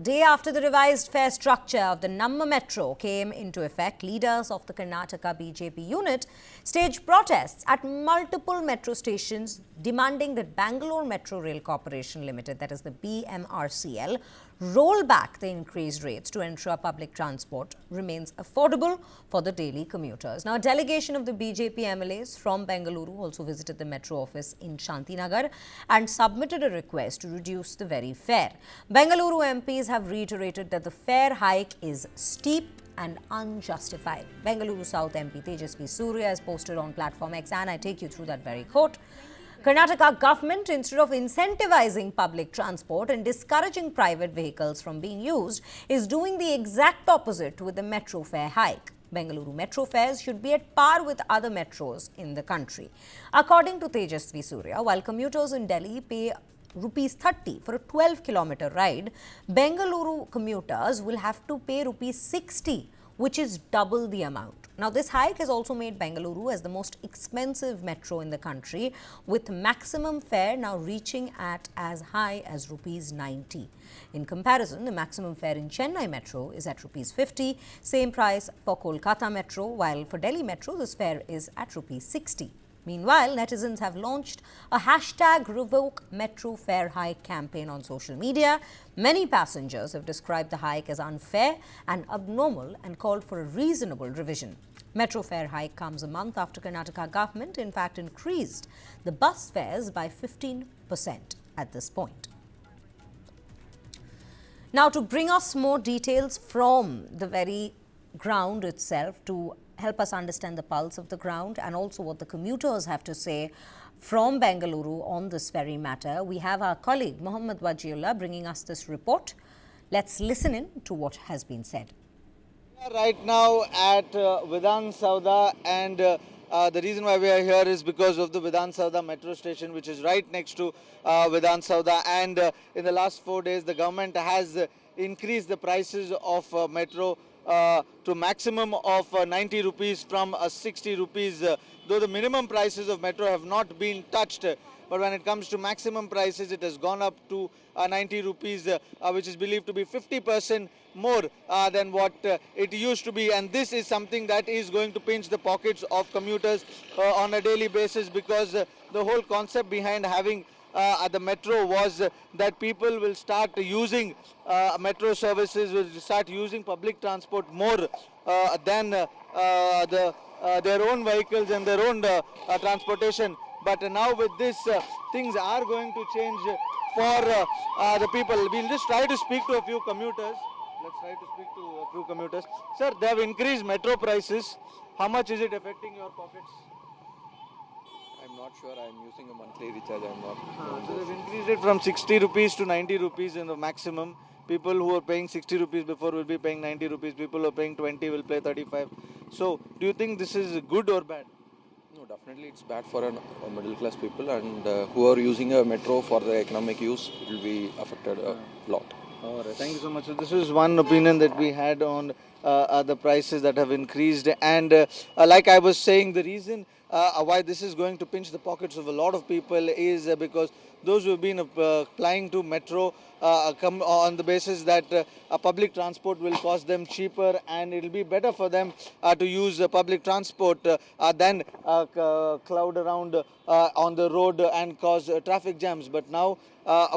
day after the revised fare structure of the Namma Metro came into effect, leaders of the Karnataka BJP unit staged protests at multiple metro stations demanding that Bangalore Metro Rail Corporation Limited, that is the BMRCL, roll back the increased rates to ensure public transport remains affordable for the daily commuters. Now, a delegation of the BJP MLAs from Bengaluru also visited the metro office in Shantinagar and submitted a request to reduce the very fare. Bengaluru MPs have reiterated that the fare hike is steep and unjustified. Bengaluru South MP Tejasvi Surya has posted on platform X, and I take you through that very quote. Karnataka government, instead of incentivizing public transport and discouraging private vehicles from being used, is doing the exact opposite with the metro fare hike. Bengaluru metro fares should be at par with other metros in the country. According to Tejasvi Surya, while commuters in Delhi pay rupees 30 for a 12-kilometer ride, Bengaluru commuters will have to pay rupees 60, which is double the amount. Now, this hike has also made Bengaluru as the most expensive metro in the country, with maximum fare now reaching at as high as rupees 90. In comparison, the maximum fare in Chennai Metro is at rupees 50, same price for Kolkata Metro, while for Delhi Metro, this fare is at rupees 60. Meanwhile, netizens have launched a hashtag Revoke Metro Fare Hike campaign on social media. Many passengers have described the hike as unfair and abnormal and called for a reasonable revision. Metro fare hike comes a month after Karnataka government, in fact, increased the bus fares by 15% at this point. Now, to bring us more details from the very ground itself, to help us understand the pulse of the ground and also what the commuters have to say from Bengaluru on this very matter, we have our colleague Mohammad Wajiullah bringing us this report. Let's listen in to what has been said. Right now at Vidhan Sauda, and the reason why we are here is because of the Vidhan Sauda metro station, which is right next to Vidhan Sauda. And in the last 4 days, the government has increased the prices of metro to maximum of 90 rupees from 60 rupees, though the minimum prices of metro have not been touched. But when it comes to maximum prices, it has gone up to 90 rupees, which is believed to be 50% more than what it used to be. And this is something that is going to pinch the pockets of commuters on a daily basis, because the whole concept behind having the metro was that people will start using metro services, will start using public transport more than their own vehicles and their own transportation. But now with this, things are going to change for the people. We'll just try to speak to a few commuters. Let's try to speak to a few commuters. Sir, they have increased metro prices. How much is it affecting your pockets? I'm not sure. I'm using a monthly recharge. I'm not. So they've increased it from 60 rupees to 90 rupees in the maximum. People who are paying 60 rupees before will be paying 90 rupees. People who are paying 20 will pay 35. So do you think this is good or bad? No, definitely it's bad for a middle class people, and who are using a metro for the economic use, it will be affected a lot. All right, thank you so much. So this is one opinion that we had on the prices that have increased, and like I was saying, the reason why this is going to pinch the pockets of a lot of people is because those who have been applying to metro come on the basis that public transport will cost them cheaper, and it will be better for them to use public transport than cloud around on the road and cause traffic jams. But now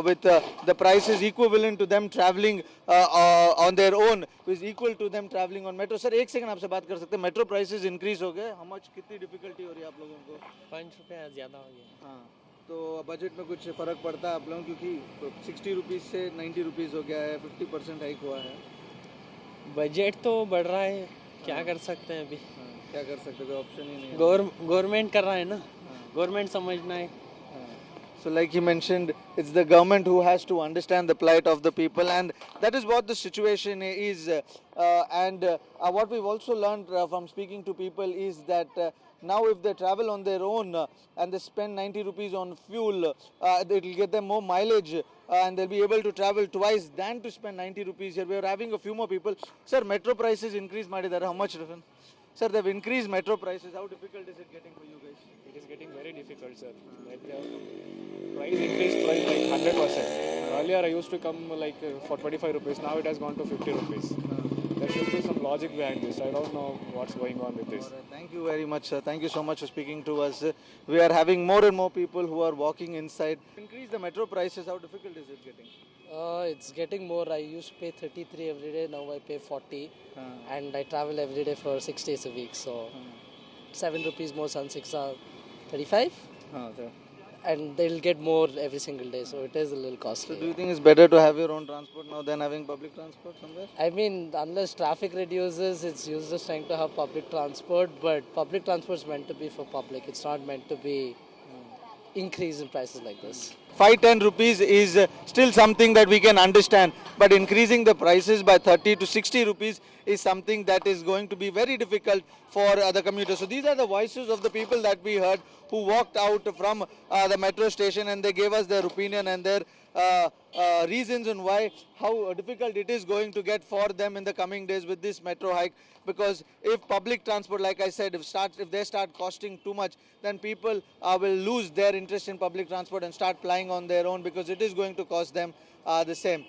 with the prices equivalent to them traveling on their own, is equal to them traveling on metro. Sir, एक second आपसे बात कर सकते हैं. Metro prices increase हो गए. How much, कितनी difficulty हो रही है आप लोगों को? 5 रुपये ज़्यादा हो गया. हाँ, तो बजट में कुछ फ़र्क पड़ता है आप लोगों, क्योंकि 60 रुपीज़ से 90 रुपीज़ हो गया है, 50% हाइक हुआ है. बजट तो बढ़ रहा है, क्या कर सकते हैं अभी. क्या कर सकते, कोई ऑप्शन ही नहीं है. गवर्नमेंट कर रहा है ना, गवर्नमेंट समझना है. So like he mentioned, it's the government who has to understand the plight of the people, and that is what the situation is. And what we've also learned from speaking to people is that now if they travel on their own and they spend 90 rupees on fuel, it will get them more mileage and they'll be able to travel twice than to spend 90 rupees here. We are having a few more people. Sir, metro prices increased, Madidara. How much? Sir, they've increased metro prices. How difficult is it getting for you guys? It is getting very difficult, sir. Like price increase price like 100%. Earlier I used to come like for 25 rupees. Now it has gone to 50 rupees. There should be some logic behind this. I don't know what's going on with this. Alright, thank you very much, sir. Thank you so much for speaking to us. We are having more and more people who are walking inside. Increase the metro prices. How difficult is it getting? It's getting more. I used to pay 33 every day. Now I pay 40, and I travel every day for 6 days a week. So 7 rupees more than 6 are 35, and they'll get more every single day. So it is a little So costly. do you think it's better to have your own transport now than having public transport somewhere? I mean, unless traffic reduces, it's useless trying to have public transport. But public transport is meant to be for public. It's not meant to be increase in prices like this. 5-10 rupees is still something that we can understand, but increasing the prices by 30 to 60 rupees is something that is going to be very difficult for the commuters. So these are the voices of the people that we heard who walked out from the metro station, and they gave us their opinion and their reasons on why, how difficult it is going to get for them in the coming days with this metro hike. Because if public transport, like I said, if they start costing too much, then people will lose their interest in public transport and start flying on their own, because it is going to cost them the same.